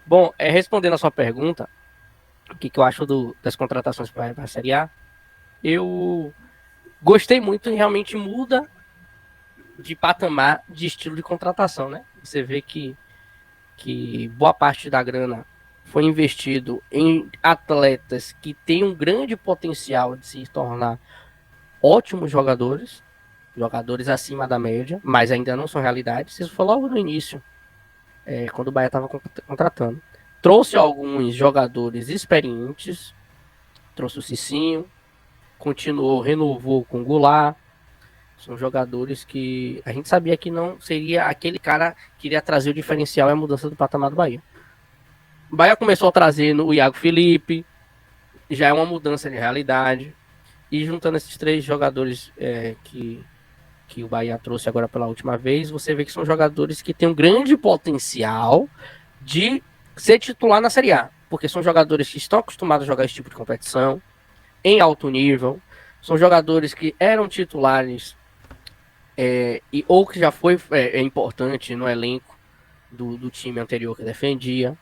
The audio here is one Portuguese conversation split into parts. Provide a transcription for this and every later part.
Bom, respondendo a sua pergunta, o que eu acho das contratações para a Série A, eu gostei muito e realmente muda de patamar de estilo de contratação, né? Você vê que boa parte da grana foi investido em atletas que têm um grande potencial de se tornar ótimos jogadores, jogadores acima da média, mas ainda não são realidade. Isso foi logo no início, quando o Bahia estava contratando. Trouxe alguns jogadores experientes, trouxe o Cicinho, continuou, renovou com o Goulart. São jogadores que a gente sabia que não seria aquele cara que iria trazer o diferencial e a mudança do patamar do Bahia. O Bahia começou a trazer o Iago Felipe, já é uma mudança de realidade. E juntando esses três jogadores que o Bahia trouxe agora pela última vez, você vê que são jogadores que têm um grande potencial de ser titular na Série A. Porque são jogadores que estão acostumados a jogar esse tipo de competição, em alto nível. São jogadores que eram titulares ou que já foi importante no elenco do time anterior que defendia,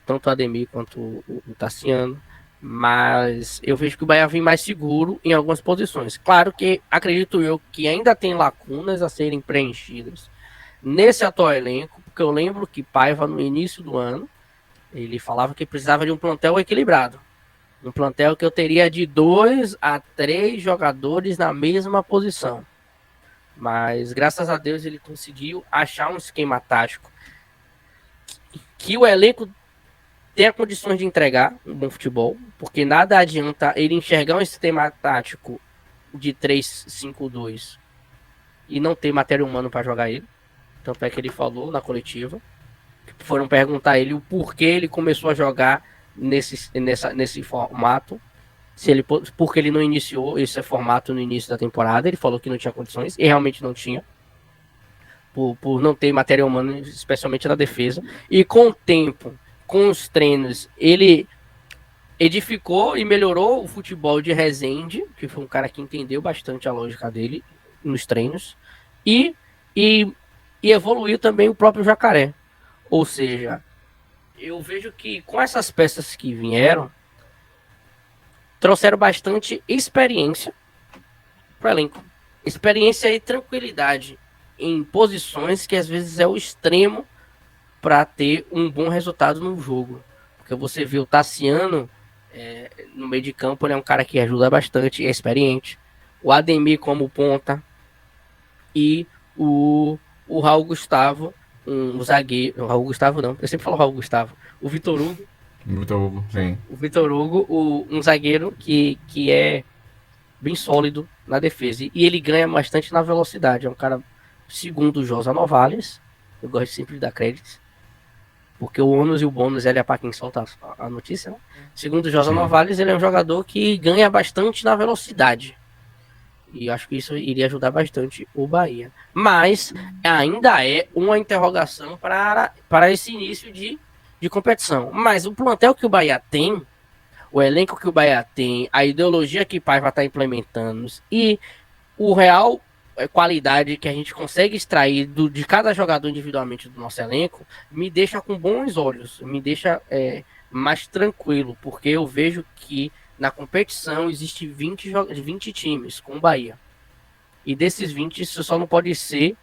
tanto o Ademir quanto o Tassiano. Mas eu vejo que o Bahia vem mais seguro em algumas posições. Claro que acredito eu que ainda tem lacunas a serem preenchidas nesse atual elenco, porque eu lembro que Paiva, no início do ano, ele falava que precisava de um plantel equilibrado. Um plantel que eu teria de 2 a 3 jogadores na mesma posição. Mas graças a Deus ele conseguiu achar um esquema tático que o elenco tenha condições de entregar um bom futebol, porque nada adianta ele enxergar um sistema tático de 3-5-2 e não ter matéria humana para jogar ele. Tanto é que ele falou na coletiva. Foram perguntar a ele o porquê ele começou a jogar nesse formato. Se ele, porque ele não iniciou esse formato no início da temporada. Ele falou que não tinha condições, e realmente não tinha. Por não ter matéria humana, especialmente na defesa. E com o tempo, com os treinos, ele edificou e melhorou o futebol de Rezende, que foi um cara que entendeu bastante a lógica dele nos treinos, e, e, e evoluiu também o próprio Jacaré. Ou seja, eu vejo que com essas peças que vieram, trouxeram bastante experiência para o elenco. Experiência e tranquilidade em posições que às vezes é o extremo para ter um bom resultado no jogo. Porque você vê o Tassiano no meio de campo, ele é um cara que ajuda bastante, é experiente. O Ademir como ponta e o Raul Gustavo, um zagueiro. O Raul Gustavo não, eu sempre falo Raul Gustavo. O Vitor Hugo. Vitor Hugo, sim. O Vitor Hugo, um zagueiro que é bem sólido na defesa. E ele ganha bastante na velocidade. É um cara, segundo o Josa Novales, eu gosto sempre de dar créditos, porque o ônus e o bônus ele é para quem solta a notícia, né? Segundo o Josa Sim. Novales, ele é um jogador que ganha bastante na velocidade. E acho que isso iria ajudar bastante o Bahia. Mas ainda é uma interrogação para esse início de competição. Mas o plantel que o Bahia tem, o elenco que o Bahia tem, a ideologia que o Pai vai estar implementando e o real qualidade que a gente consegue extrair de cada jogador individualmente do nosso elenco, me deixa com bons olhos, me deixa mais tranquilo, porque eu vejo que na competição existe 20 times com o Bahia. E desses 20, isso só não pode ser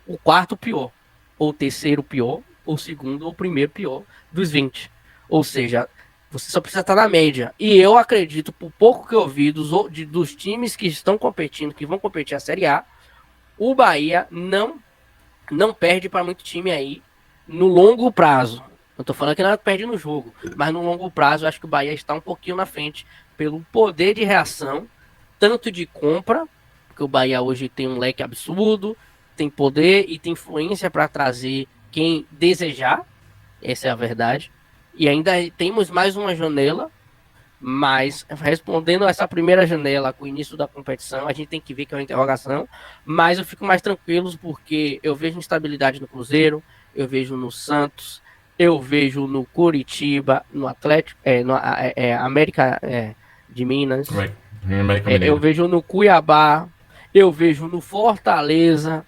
o quarto pior, ou o terceiro pior, ou o segundo ou o primeiro pior dos 20. Ou seja, você só precisa estar na média. E eu acredito, por pouco que eu vi dos times que estão competindo, que vão competir a Série A, o Bahia não perde para muito time aí no longo prazo. Eu tô falando que não perde no jogo, mas no longo prazo eu acho que o Bahia está um pouquinho na frente pelo poder de reação, tanto de compra, porque o Bahia hoje tem um leque absurdo, tem poder e tem influência para trazer quem desejar, essa é a verdade. E ainda temos mais uma janela, mas respondendo a essa primeira janela com o início da competição, a gente tem que ver que é uma interrogação. Mas eu fico mais tranquilo porque eu vejo instabilidade no Cruzeiro, eu vejo no Santos, eu vejo no Curitiba, no Atlético, no América de Minas, América eu Mineiro. vejo no Cuiabá, eu vejo no Fortaleza,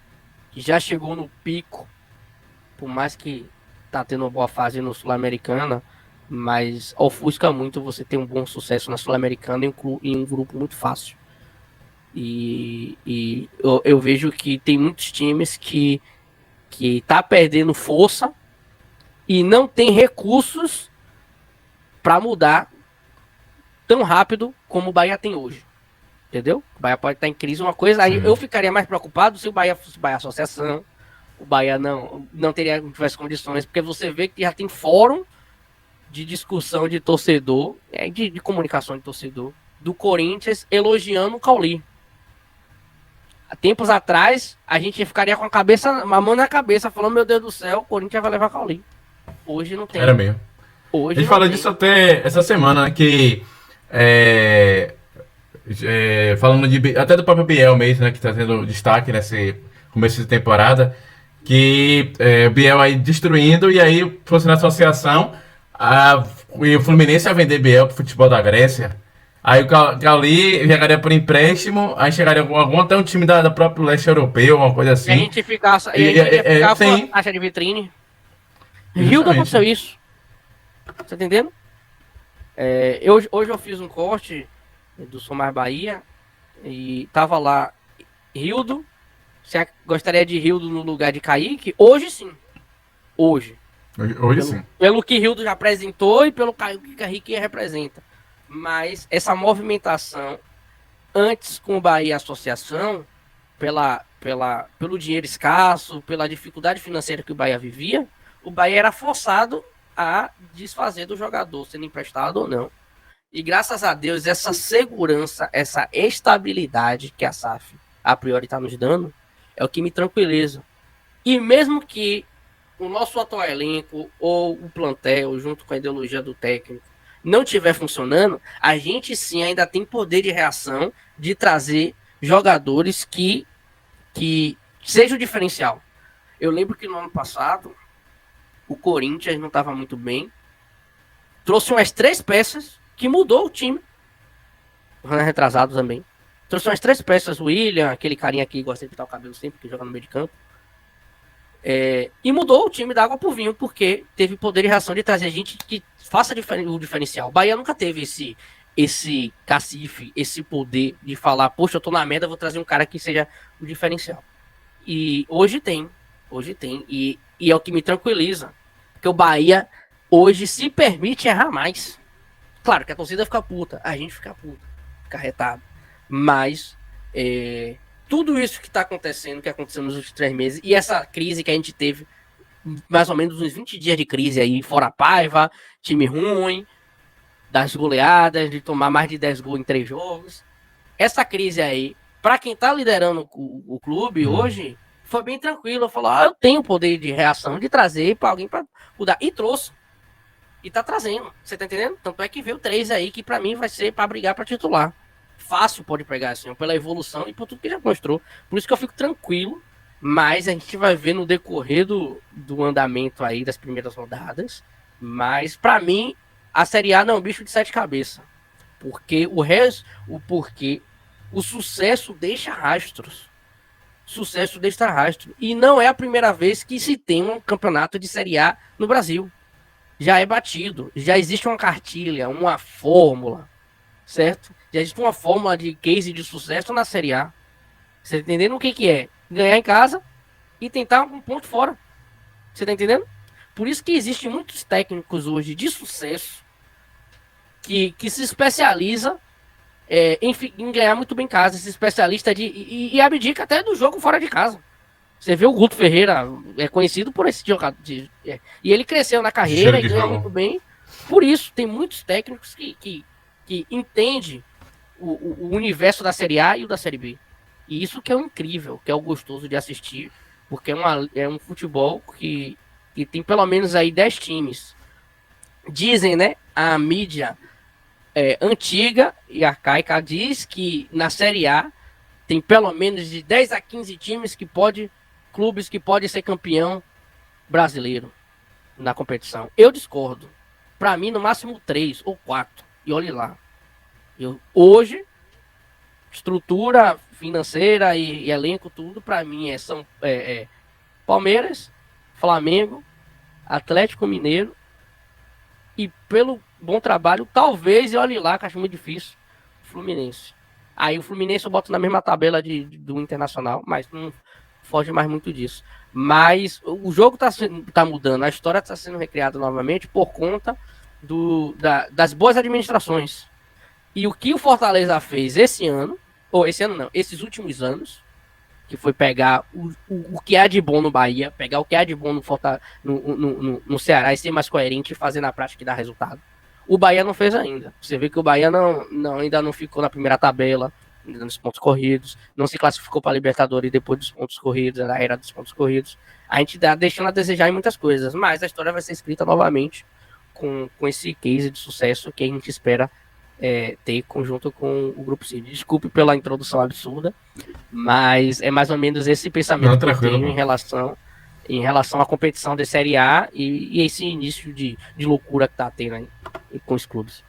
que já chegou no pico, por mais que tá tendo uma boa fase no Sul-Americana, mas ofusca muito você ter um bom sucesso na Sul-Americana em um grupo muito fácil. E eu vejo que tem muitos times que tá perdendo força e não tem recursos para mudar tão rápido como o Bahia tem hoje. Entendeu? O Bahia pode estar em crise, uma coisa. Aí eu ficaria mais preocupado se o Bahia fosse Bahia Associação. O Bahia não tivesse condições, porque você vê que já tem fórum de discussão de torcedor, de comunicação de torcedor, do Corinthians elogiando o Cauli. Há tempos atrás, a gente ficaria com a mão na cabeça, falando, meu Deus do céu, o Corinthians vai levar Cauli. Hoje não tem. Era mesmo. Hoje a gente falou disso até essa semana, né, que falando até do próprio Biel mesmo, né, que está tendo destaque nesse começo de temporada, que o Biel aí destruindo, e aí fosse na associação, e o Fluminense ia vender Biel pro futebol da Grécia. Aí o Cauli chegaria por empréstimo, aí chegaria algum até um time da próprio leste europeu, uma coisa assim. E a gente ficar com a taxa de vitrine. Rio não aconteceu isso. Você tá entendendo? Hoje eu fiz um corte do Somar Bahia e tava lá Rildo. Você gostaria de Rildo no lugar de Kaique? Hoje sim. Hoje Sim. Pelo que Rildo já apresentou e pelo que Kaique representa. Mas essa movimentação antes com o Bahia Associação, pelo dinheiro escasso, pela dificuldade financeira que o Bahia vivia, o Bahia era forçado a desfazer do jogador, sendo emprestado ou não. E graças a Deus, essa segurança, essa estabilidade que a SAF a priori está nos dando, é o que me tranquiliza. E mesmo que o nosso atual elenco ou o plantel, junto com a ideologia do técnico, não estiver funcionando, a gente sim ainda tem poder de reação de trazer jogadores que sejam o diferencial. Eu lembro que no ano passado, o Corinthians não estava muito bem, trouxe umas 3 peças que mudou o time. Retrasado também. Trouxe umas 3 peças, o William, aquele carinha que gosta de pintar o cabelo sempre, que joga no meio de campo. E mudou o time da água pro vinho, porque teve poder de reação de trazer gente que faça o diferencial. O Bahia nunca teve esse cacife, esse poder de falar, poxa, eu tô na merda, vou trazer um cara que seja o diferencial. E hoje tem. E é o que me tranquiliza. Porque o Bahia hoje se permite errar mais. Claro que a torcida fica puta, a gente fica puta, fica retado. Mas tudo isso que tá acontecendo, que aconteceu nos últimos 3 meses, e essa crise que a gente teve, mais ou menos uns 20 dias de crise aí, fora a Paiva, time ruim, das goleadas, de tomar mais de 10 gols em 3 jogos. Essa crise aí, pra quem tá liderando o clube hoje, foi bem tranquilo. Falou, eu tenho poder de reação, de trazer pra alguém pra mudar. E trouxe. E tá trazendo. Você tá entendendo? Tanto é que veio 3 aí, que pra mim vai ser pra brigar pra titular. Fácil pode pegar, assim, pela evolução e por tudo que já mostrou. Por isso que eu fico tranquilo. Mas a gente vai ver no decorrer do andamento aí das primeiras rodadas. Mas pra mim, a Série A não é um bicho de 7 cabeças. Porque o sucesso deixa rastros. Sucesso deixa rastro. E não é a primeira vez que se tem um campeonato de Série A no Brasil. Já é batido. Já existe uma cartilha, uma fórmula. Certo? Já existe uma fórmula de case de sucesso na Série A. Você tá entendendo o que é? Ganhar em casa e tentar um ponto fora. Você tá entendendo? Por isso que existem muitos técnicos hoje de sucesso que se especializa em ganhar muito bem em casa. Esse especialista e abdica até do jogo fora de casa. Você vê o Guto Ferreira, é conhecido por esse jogador. E ele cresceu na carreira e ganha muito bem. Por isso, tem muitos técnicos que entendem o universo da Série A e o da Série B. E isso que é o incrível, que é o gostoso de assistir, porque é um futebol que tem pelo menos aí 10 times. Dizem, né, a mídia antiga e arcaica diz que na Série A tem pelo menos de 10 a 15 times clubes que podem ser campeão brasileiro na competição. Eu discordo. Para mim, no máximo 3 ou 4. E olhe lá. Hoje, estrutura financeira e elenco, tudo, para mim são Palmeiras, Flamengo, Atlético Mineiro e, pelo bom trabalho, talvez, olhe lá, que acho muito difícil, Fluminense. Aí o Fluminense eu boto na mesma tabela do Internacional, mas não foge mais muito disso. Mas o jogo tá mudando, a história está sendo recriada novamente por conta das boas administrações. E o que o Fortaleza fez esse ano, ou esse ano não, esses últimos anos, que foi pegar o que há de bom no Bahia, pegar o que há de bom no Ceará e ser mais coerente e fazer na prática e dar resultado. O Bahia não fez ainda. Você vê que o Bahia ainda não ficou na primeira tabela, nos pontos corridos, não se classificou para a Libertadores depois dos pontos corridos, na era dos pontos corridos. A gente está deixando a desejar em muitas coisas, mas a história vai ser escrita novamente com esse case de sucesso que a gente espera ter conjunto com o Grupo Cid. Desculpe pela introdução absurda, mas é mais ou menos esse pensamento que eu tenho em relação à competição da Série A e esse início de loucura que tá tendo aí com os clubes.